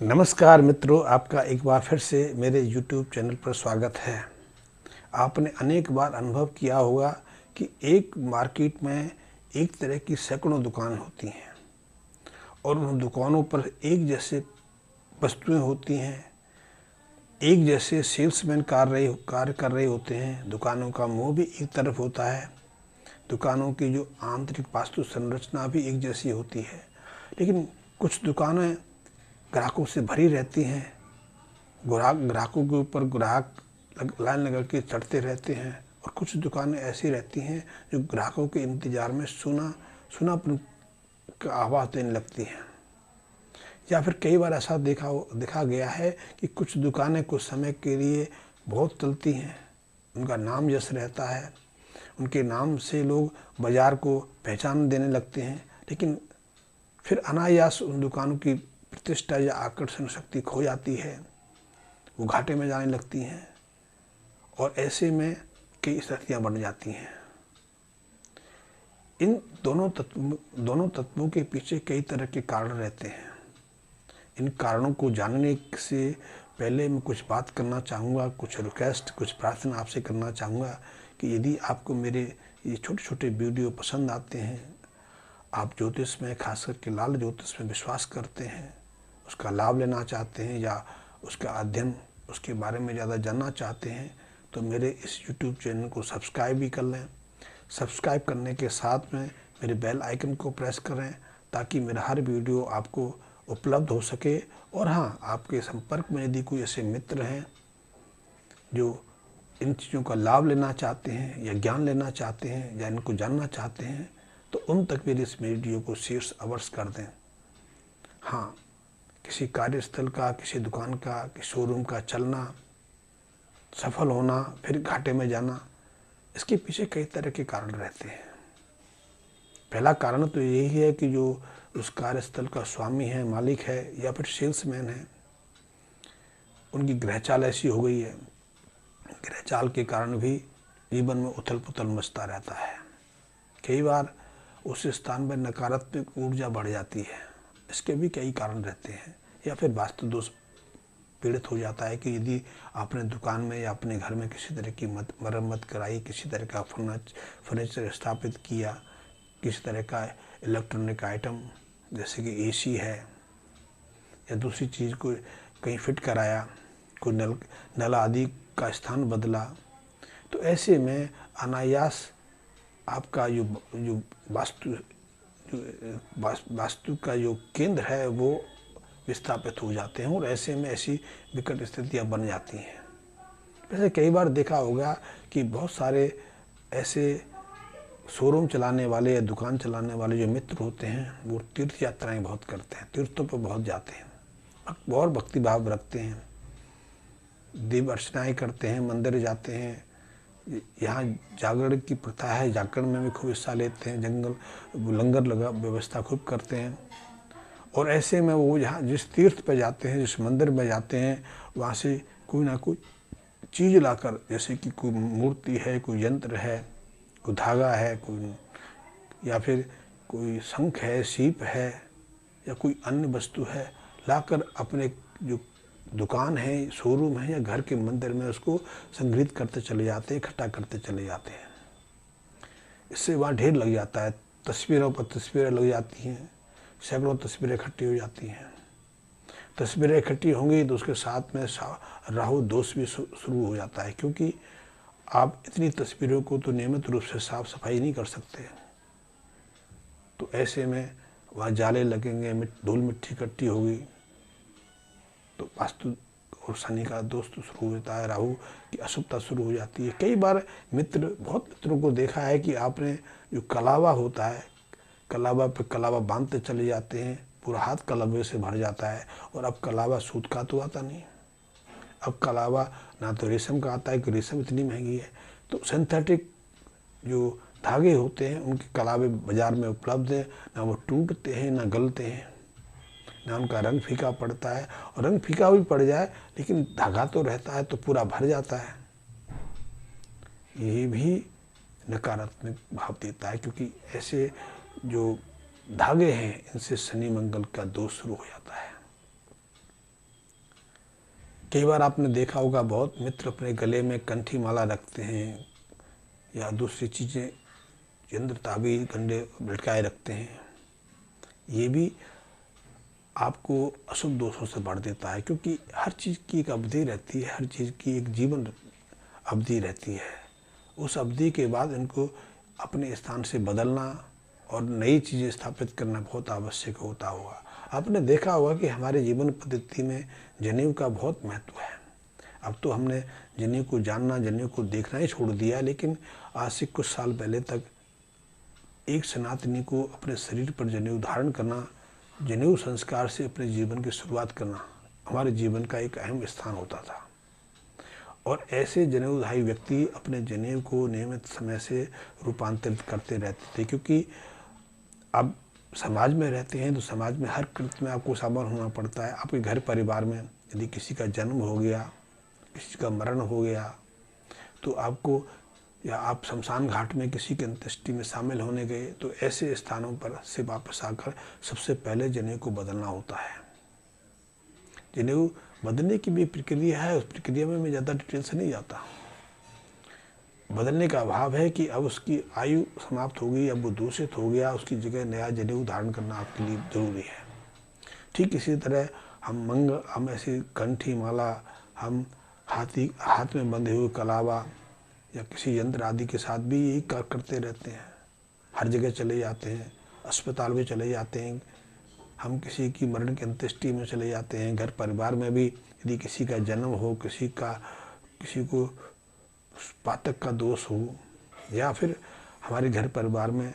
नमस्कार मित्रों, आपका एक बार फिर से मेरे YouTube चैनल पर स्वागत है। आपने अनेक बार अनुभव किया होगा कि एक मार्केट में एक तरह की सैकड़ों दुकान होती हैं और उन दुकानों पर एक जैसे वस्तुएं होती हैं, एक जैसे सेल्समैन कार्य कर रहे होते हैं। दुकानों का मुंह भी एक तरफ होता है, दुकानों की जो आंतरिक वास्तु संरचना भी एक जैसी होती है, लेकिन कुछ दुकानें ग्राहकों से भरी रहती हैं। ग्राहकों के ऊपर ग्राहक लाइन लगा के चढ़ते रहते हैं और कुछ दुकानें ऐसी रहती हैं जो ग्राहकों के इंतज़ार में सुनापन का आवाज़ देने लगती हैं। या फिर कई बार ऐसा देखा गया है कि कुछ दुकानें कुछ समय के लिए बहुत चलती हैं, उनका नाम यश रहता है, उनके नाम से लोग बाज़ार को पहचान देने लगते हैं, लेकिन फिर अनायास उन दुकानों की प्रतिष्ठा या आकर्षण शक्ति खो जाती है, वो घाटे में जाने लगती हैं और ऐसे में कई स्थितियाँ बन जाती हैं। इन दोनों तत्वों के पीछे कई तरह के कारण रहते हैं। इन कारणों को जानने से पहले मैं कुछ बात करना चाहूँगा, कुछ रिक्वेस्ट, कुछ प्रार्थना आपसे करना चाहूँगा कि यदि आपको मेरे ये छोटे छोटे वीडियो पसंद आते हैं, आप ज्योतिष में, खास करके लाल ज्योतिष में विश्वास करते हैं, उसका लाभ लेना चाहते हैं या उसका अध्ययन, उसके बारे में ज़्यादा जानना चाहते हैं, तो मेरे इस YouTube चैनल को सब्सक्राइब भी कर लें। सब्सक्राइब करने के साथ में मेरे बेल आइकन को प्रेस करें ताकि मेरा हर वीडियो आपको उपलब्ध हो सके। और हाँ, आपके संपर्क में यदि कोई ऐसे मित्र हैं जो इन चीज़ों का लाभ लेना चाहते हैं या ज्ञान लेना चाहते हैं या इनको जानना चाहते हैं, तो उन तक मेरे इस वीडियो को शेयर अवश्य कर दें। हाँ, किसी कार्यस्थल का, किसी दुकान का, किसी शोरूम का चलना, सफल होना, फिर घाटे में जाना, इसके पीछे कई तरह के कारण रहते हैं। पहला कारण तो यही है कि जो उस कार्यस्थल का स्वामी है, मालिक है या फिर सेल्समैन है, उनकी ग्रह चाल ऐसी हो गई है। ग्रह चाल के कारण भी जीवन में उथल पुथल मचता रहता है। कई बार उस स्थान पर नकारात्मक ऊर्जा बढ़ जाती है। इसके भी कई कारण रहते हैं। या फिर वास्तु दोष पीड़ित हो जाता है कि यदि आपने दुकान में या अपने घर में किसी तरह की मरम्मत कराई, किसी तरह का फर्नीचर स्थापित किया, किसी तरह का इलेक्ट्रॉनिक आइटम जैसे कि AC है या दूसरी चीज़ को कहीं फिट कराया, कोई नल आदि का स्थान बदला, तो ऐसे में अनायास आपका जो वास्तु का जो केंद्र है वो विस्थापित हो जाते हैं और ऐसे में ऐसी विकट स्थितियाँ बन जाती हैं। वैसे कई बार देखा होगा कि बहुत सारे ऐसे शोरूम चलाने वाले या दुकान चलाने वाले जो मित्र होते हैं, वो तीर्थ यात्राएं बहुत करते हैं, तीर्थों पर बहुत जाते हैं, बहुत भक्ति भाव रखते हैं, दीप अर्चनाएँ करते हैं, मंदिर जाते हैं। यहाँ जागरण की प्रथा है, जागरण में भी खूब हिस्सा लेते हैं, लंगर लगा व्यवस्था खूब करते हैं। और ऐसे में वो जहाँ जिस तीर्थ पे जाते हैं, जिस मंदिर में जाते हैं, वहाँ से कोई ना कोई चीज़ लाकर, जैसे कि कोई मूर्ति है, कोई यंत्र है, कोई धागा है, कोई या फिर कोई शंख है, सीप है या कोई अन्य वस्तु है, लाकर अपने जो दुकान है, शोरूम है या घर के मंदिर में उसको संग्रहित करते चले जाते हैं, इकट्ठा करते चले जाते हैं। इससे वहाँ ढेर लग जाता है, तस्वीरों पर तस्वीरें लग जाती हैं, सैकड़ों तस्वीरें इकट्ठी हो जाती हैं। तस्वीरें इकट्ठी होंगी तो उसके साथ में राहु दोष भी शुरू हो जाता है, क्योंकि आप इतनी तस्वीरों को तो नियमित रूप से साफ सफाई नहीं कर सकते। तो ऐसे में वहाँ जाले लगेंगे, धूल मिट्टी इकट्ठी होगी, तो वास्तु और शनि का दोष तो शुरू होता है, राहु की अशुभता शुरू हो जाती है। कई बार बहुत मित्रों को देखा है कि आपने जो कलावा होता है, कलावा पे कलावा बांधते चले जाते हैं, पूरा हाथ कलावे से भर जाता है और अब कलावा सूत का तो आता नहीं। अब कलावा ना तो रेशम का आता है कि रेशम इतनी महंगी है, तो सिंथेटिक जो धागे होते हैं उनके कलावे बाज़ार में उपलब्ध हैं, ना वो टूटते हैं ना गलते हैं, ना उनका रंग फीका पड़ता है। और रंग फीका भी पड़ जाए लेकिन धागा तो रहता है, तो पूरा भर जाता है। ये भी नकारात्मक भाव देता है, क्योंकि ऐसे जो धागे हैं इनसे शनि मंगल का दोष शुरू हो जाता है। कई बार आपने देखा होगा बहुत मित्र अपने गले में कंठी माला रखते हैं या दूसरी चीज़ें, यंत्र ताबीज़ गंडे लटकाए रखते हैं। ये भी आपको अशुभ दोषों से भर देता है, क्योंकि हर चीज़ की एक अवधि रहती है, हर चीज़ की एक जीवन अवधि रहती है। उस अवधि के बाद इनको अपने स्थान से बदलना और नई चीज़ें स्थापित करना बहुत आवश्यक होता होगा। आपने देखा होगा कि हमारे जीवन पद्धति में जनेऊ का बहुत महत्व है। अब तो हमने जनेऊ को जानना, जनेऊ को देखना ही छोड़ दिया, लेकिन आज से कुछ साल पहले तक एक सनातनी को अपने शरीर पर जनेऊ धारण करना, जनेऊ संस्कार से अपने जीवन की शुरुआत करना हमारे जीवन का एक अहम स्थान होता था। और ऐसे जनेऊधारी व्यक्ति अपने जनेऊ को नियमित समय से रूपांतरित करते रहते थे, क्योंकि अब समाज में रहते हैं तो समाज में हर कृत्य में आपको शामिल होना पड़ता है। आपके घर परिवार में यदि किसी का जन्म हो गया, किसी का मरण हो गया, तो आपको, या आप शमशान घाट में किसी की अंत्येष्टि में शामिल होने गए, तो ऐसे स्थानों पर से वापस आकर सबसे पहले जनेऊ को बदलना होता है। जनेऊ बदलने की भी प्रक्रिया है, उस प्रक्रिया में मैं ज़्यादा डिटेल से नहीं जाता। बदलने का अभाव है कि अब उसकी आयु समाप्त हो गई, अब वो दूषित हो गया, उसकी जगह नया जनेऊ धारण करना आपके लिए ज़रूरी है। ठीक इसी तरह हम ऐसी कंठी माला, हम हाथ में बंधे हुए कलावा या किसी यंत्र आदि के साथ भी यही करते रहते हैं। हर जगह चले जाते हैं, अस्पताल में चले जाते हैं, हम किसी की मरण की अंत्येष्टि में चले जाते हैं। घर परिवार में भी यदि किसी का जन्म हो, किसी को पातक का दोष हो, या फिर हमारे घर परिवार में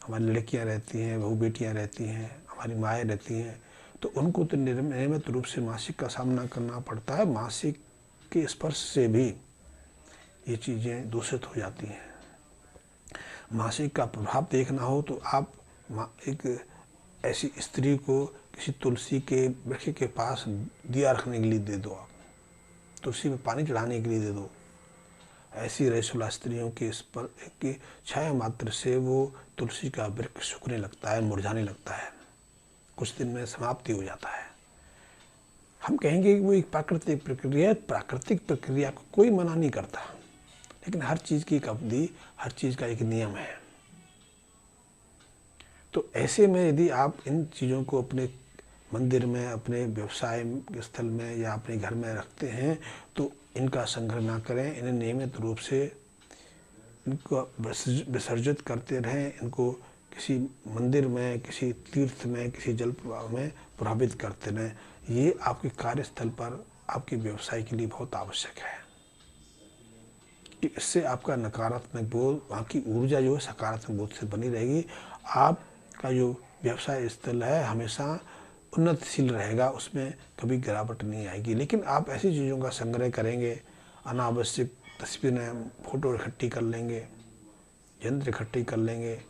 हमारी लड़कियां रहती हैं, बहू बेटियां रहती हैं, हमारी माएँ रहती हैं, तो उनको तो नियमित रूप से मासिक का सामना करना पड़ता है। मासिक के स्पर्श से भी ये चीज़ें दूषित हो जाती हैं। मासिक का प्रभाव देखना हो तो आप एक ऐसी स्त्री को किसी तुलसी के वृक्ष के पास दिया रखने के लिए दे दो, आप तुलसी में पानी चढ़ाने के लिए दे दो। ऐसी रईसुल्लाह स्त्रियों की छाया मात्र से वो तुलसी का वृक्ष सूखने लगता है, मुरझाने लगता है, कुछ दिन में समाप्ति हो जाता है। हम कहेंगे कि वो एक प्राकृतिक प्रक्रिया है। प्राकृतिक प्रक्रिया को कोई मना नहीं करता, लेकिन हर चीज़ की एक अवधि, हर चीज़ का एक नियम है। तो ऐसे में यदि आप इन चीज़ों को अपने मंदिर में, अपने व्यवसाय स्थल में या अपने घर में रखते हैं, तो इनका संग्रह ना करें। इन्हें नियमित रूप से इनको विसर्जित करते रहें। इनको किसी मंदिर में, किसी तीर्थ में, किसी जल प्रवाह में प्रभावित करते रहें। ये आपके कार्यस्थल पर आपके व्यवसाय के लिए बहुत आवश्यक है कि इससे आपका नकारात्मक बोध, वहाँ की ऊर्जा जो है सकारात्मक बोध से बनी रहेगी। आपका जो व्यवसाय स्थल है हमेशा उन्नतशील रहेगा, उसमें कभी गिरावट नहीं आएगी। लेकिन आप ऐसी चीज़ों का संग्रह करेंगे, अनावश्यक तस्वीरें, फोटो इकट्ठी कर लेंगे, यंत्र इकट्ठी कर लेंगे,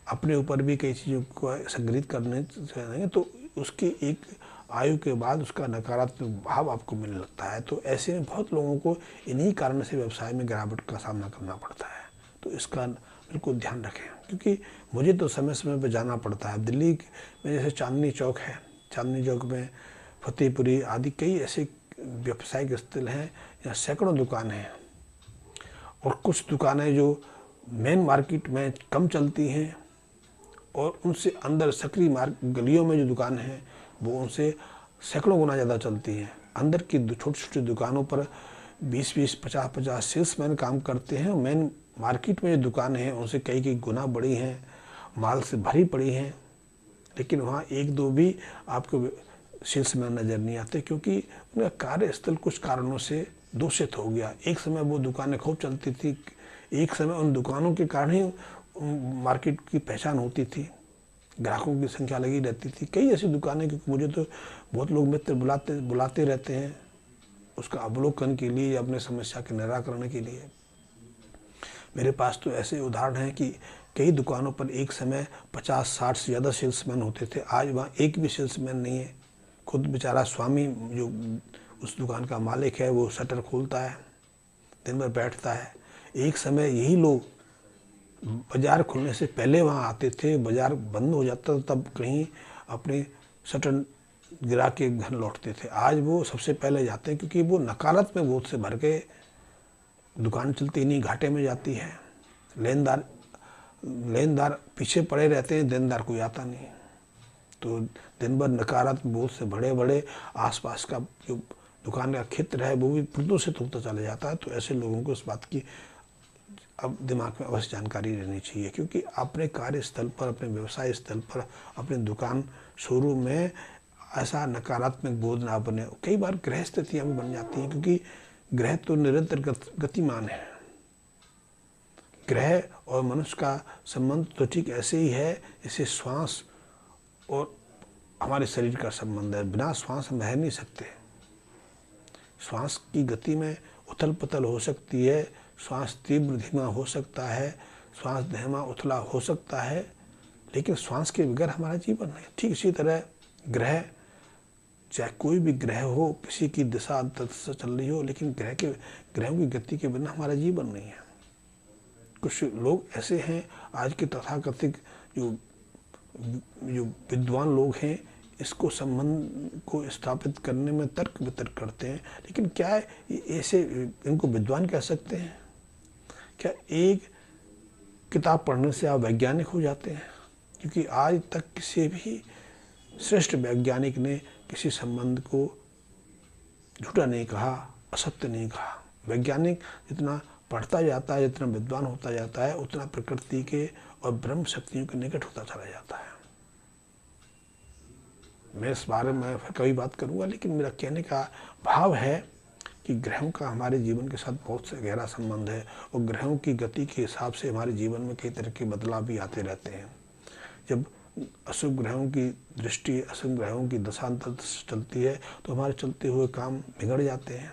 अपने ऊपर भी कई चीज़ों को संग्रहित करने देंगे, तो उसकी एक आयु के बाद उसका नकारात्मक भाव आपको मिलने लगता है। तो ऐसे में बहुत लोगों को इन्हीं कारण से व्यवसाय में गिरावट का सामना करना पड़ता है। तो इसका बिल्कुल ध्यान रखें, क्योंकि मुझे तो समय समय पर जाना पड़ता है। दिल्ली में जैसे चांदनी चौक है, चांदनी चौक में फतेहपुरी आदि कई ऐसे व्यावसायिक स्थल हैं, यहाँ सैकड़ों दुकानें हैं, और कुछ दुकानें जो मेन मार्केट में कम चलती हैं, और उनसे अंदर सकरी गलियों में जो दुकान हैं वो उनसे सैकड़ों गुना ज़्यादा चलती हैं। अंदर की छोटी छोटी दुकानों पर 20-20, 50-50 सेल्समैन काम करते हैं। मेन मार्केट में जो दुकानें हैं उनसे कई गुना बड़ी हैं, माल से भरी पड़ी हैं, लेकिन वहाँ एक दो भी आपको सेल्समैन नज़र नहीं आते, क्योंकि उनका कार्यस्थल कुछ कारणों से दूषित हो गया। एक समय वो दुकानें खूब चलती थी, एक समय उन दुकानों के कारण ही मार्केट की पहचान होती थी, ग्राहकों की संख्या लगी रहती थी। कई ऐसी दुकानें, क्योंकि मुझे तो बहुत लोग मित्र बुलाते रहते हैं उसका अवलोकन के लिए या अपने समस्या के निराकरण के लिए। मेरे पास तो ऐसे उदाहरण हैं कि कई दुकानों पर एक समय 50-60 से ज़्यादा सेल्समैन होते थे। आज वहाँ एक भी सेल्समैन नहीं है। खुद बेचारा स्वामी जो उस दुकान का मालिक है वो शटर खोलता है, दिन भर बैठता है। एक समय यही लोग बाज़ार खुलने से पहले वहाँ आते थे, बाज़ार बंद हो जाता था तब कहीं अपने शटर गिरा के घर लौटते थे। आज वो सबसे पहले जाते हैं, क्योंकि वो नकारात्मक बोझ से भर के दुकान चलती नहीं, घाटे में जाती है। लेनदार पीछे पड़े रहते हैं, देनदार कोई आता नहीं। तो दिन भर नकारात्मक बोझ से बड़े बड़े आसपास का जो दुकान का क्षेत्र है वो भी प्रदूषित होता चला जाता है। तो ऐसे लोगों को इस बात की अब दिमाग में अवश्य जानकारी रहनी चाहिए, क्योंकि अपने कार्यस्थल पर, अपने व्यवसाय स्थल पर, अपने दुकान शोरूम में ऐसा नकारात्मक बोझ ना बने। कई बार ग्रह स्थितियाँ भी बन जाती हैं, क्योंकि ग्रह तो निरंतर गतिमान है। ग्रह और मनुष्य का संबंध तो ठीक ऐसे ही है जैसे श्वास और हमारे शरीर का संबंध है। बिना श्वास हम रह नहीं सकते। श्वास की गति में उथल पुथल हो सकती है, श्वास तीव्र धीमा हो सकता है, श्वास धीमा उथला हो सकता है, लेकिन श्वास के बगैर हमारा जीवन नहीं। ठीक इसी तरह ग्रह, चाहे कोई भी ग्रह हो, किसी की दिशा चल रही हो, लेकिन ग्रहों की गति के बिना हमारा जीवन नहीं है। कुछ लोग ऐसे हैं आज के तथाकथित जो विद्वान लोग हैं, इसको संबंध को स्थापित करने में तर्क वितर्क करते हैं, लेकिन क्या है ऐसे इनको विद्वान कह सकते हैं? क्या एक किताब पढ़ने से आप वैज्ञानिक हो जाते हैं? क्योंकि आज तक किसी भी श्रेष्ठ वैज्ञानिक ने किसी संबंध को झूठा नहीं कहा, असत्य नहीं कहा। वैज्ञानिक जितना पढ़ता जाता है, जितना विद्वान होता जाता है, उतना प्रकृति के और ब्रह्म शक्तियों के निकट होता चला जाता है। मैं इस बारे में फिर कभी बात करूंगा, लेकिन मेरा कहने का भाव है कि ग्रहों का हमारे जीवन के साथ बहुत से गहरा संबंध है, और ग्रहों की गति के हिसाब से हमारे जीवन में कई तरह के बदलाव भी आते रहते हैं। जब अशुभ ग्रहों की दृष्टि, अशुभ ग्रहों की दशांतर चलती है तो हमारे चलते हुए काम बिगड़ जाते हैं,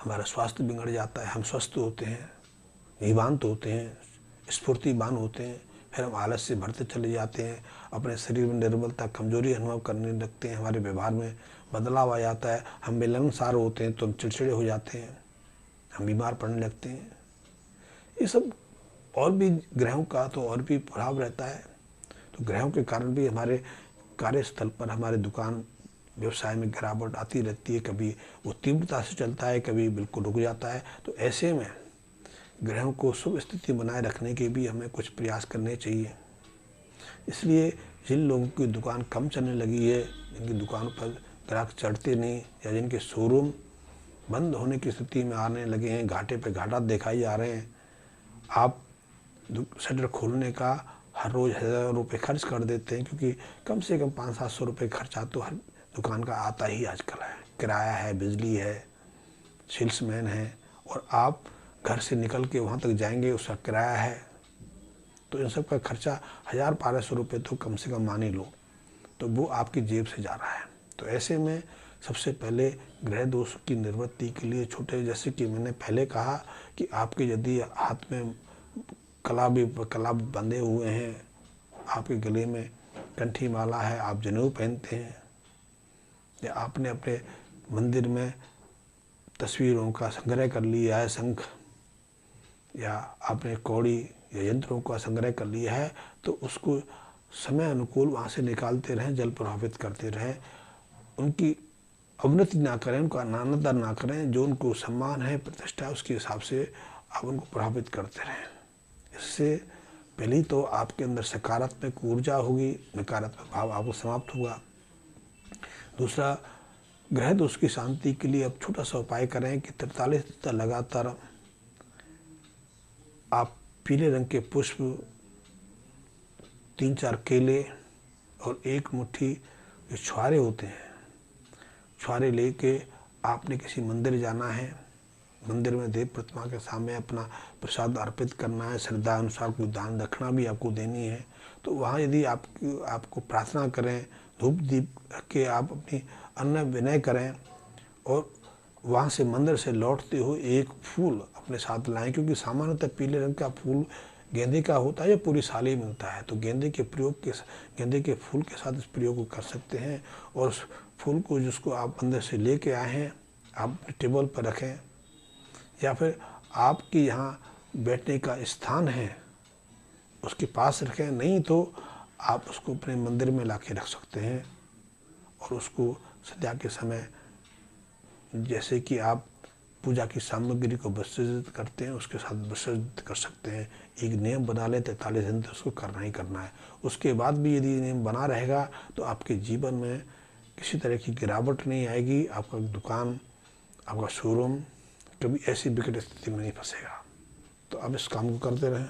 हमारा स्वास्थ्य बिगड़ जाता है, हम स्वस्थ होते हैं, निवांत होते हैं, स्फूर्तिवान होते हैं, फिर हम आलस से भरते चले जाते हैं, अपने शरीर में निर्बलता, कमजोरी अनुभव करने लगते हैं, हमारे व्यवहार में बदलाव आ जाता है, हम मिलनसार होते हैं तो हम चिड़चिड़े हो जाते हैं, हम बीमार पड़ने लगते हैं। ये सब और भी ग्रहों का तो और भी प्रभाव रहता है। तो ग्रहों के कारण भी हमारे कार्यस्थल पर, हमारे दुकान व्यवसाय में गिरावट आती रहती है। कभी वो तीव्रता से चलता है, कभी बिल्कुल रुक जाता है। तो ऐसे में ग्रहों को शुभ स्थिति बनाए रखने के भी हमें कुछ प्रयास करने चाहिए। इसलिए जिन लोगों की दुकान कम चलने लगी है, जिनकी दुकान पर ग्राहक चढ़ते नहीं, या जिनके शोरूम बंद होने की स्थिति में आने लगे हैं, घाटे पे घाटा दिखाई जा रहे हैं, आप शटर खोलने का हर रोज़ 1000 रुपये खर्च कर देते हैं, क्योंकि कम से कम 500-700 रुपये खर्चा तो हर दुकान का आता ही आजकल है। किराया है, बिजली है, सेल्समैन है, और आप घर से निकल के वहाँ तक जाएंगे, उसका किराया है। तो इन सब का खर्चा 1000-1200 रुपये तो कम से कम मान ही लो, तो वो आपकी जेब से जा रहा है। तो ऐसे में सबसे पहले ग्रह दोष की निवृत्ति के लिए छोटे, जैसे कि मैंने पहले कहा कि आपके यदि हाथ में कला बंधे हुए हैं, आपके गले में कंठी माला है, आप जनेऊ पहनते हैं, या आपने अपने मंदिर में तस्वीरों का संग्रह कर लिया है, शंख, या आपने कौड़ी या यंत्रों का संग्रह कर लिया है, तो उसको समय अनुकूल वहाँ से निकालते रहें, जल प्रभावित करते रहें, उनकी अवनति ना करें, उनका अनादर ना करें। जो उनको सम्मान है, प्रतिष्ठा है, उसके हिसाब से आप उनको प्रभावित करते रहें। इससे पहले तो आपके अंदर सकारात्मक ऊर्जा होगी, नकारात्मक भाव आपको समाप्त होगा। दूसरा, ग्रह दोष की शांति के लिए अब छोटा सा उपाय करें कि 43 दिन लगातार आप पीले रंग के पुष्प, 3-4 केले और 1 मुट्ठी जो छुहारे होते हैं, छुहारे लेके आपने किसी मंदिर जाना है, मंदिर में देव प्रतिमा के सामने अपना प्रसाद अर्पित करना है, श्रद्धा अनुसार कोई दान दक्षिणा भी आपको देनी है। तो वहाँ यदि आपको प्रार्थना करें, धूप दीप के आप अपनी अन्न विनय करें, और वहाँ से मंदिर से लौटते हो 1 फूल अपने साथ लाएं, क्योंकि सामान्यतः पीले रंग का फूल गेंदे का होता है, या पूरी साल ही मिलता है। तो गेंदे के फूल के साथ इस प्रयोग को कर सकते हैं, और उस फूल को जिसको आप मंदिर से लेके आए हैं, आप अपने टेबल पर रखें, या फिर आपके यहाँ बैठने का स्थान है उसके पास रखें, नहीं तो आप उसको अपने मंदिर में ला के रख सकते हैं। और उसको संध्या के समय जैसे कि आप पूजा की सामग्री को विसर्जित करते हैं उसके साथ विसर्जित कर सकते हैं। एक नियम बना लें 43 दिन तो उसको करना ही करना है। उसके बाद भी यदि नियम बना रहेगा तो आपके जीवन में किसी तरह की गिरावट नहीं आएगी। आपका दुकान, आपका शोरूम कभी ऐसी विकट स्थिति में नहीं फंसेगा। तो आप इस काम को करते रहें।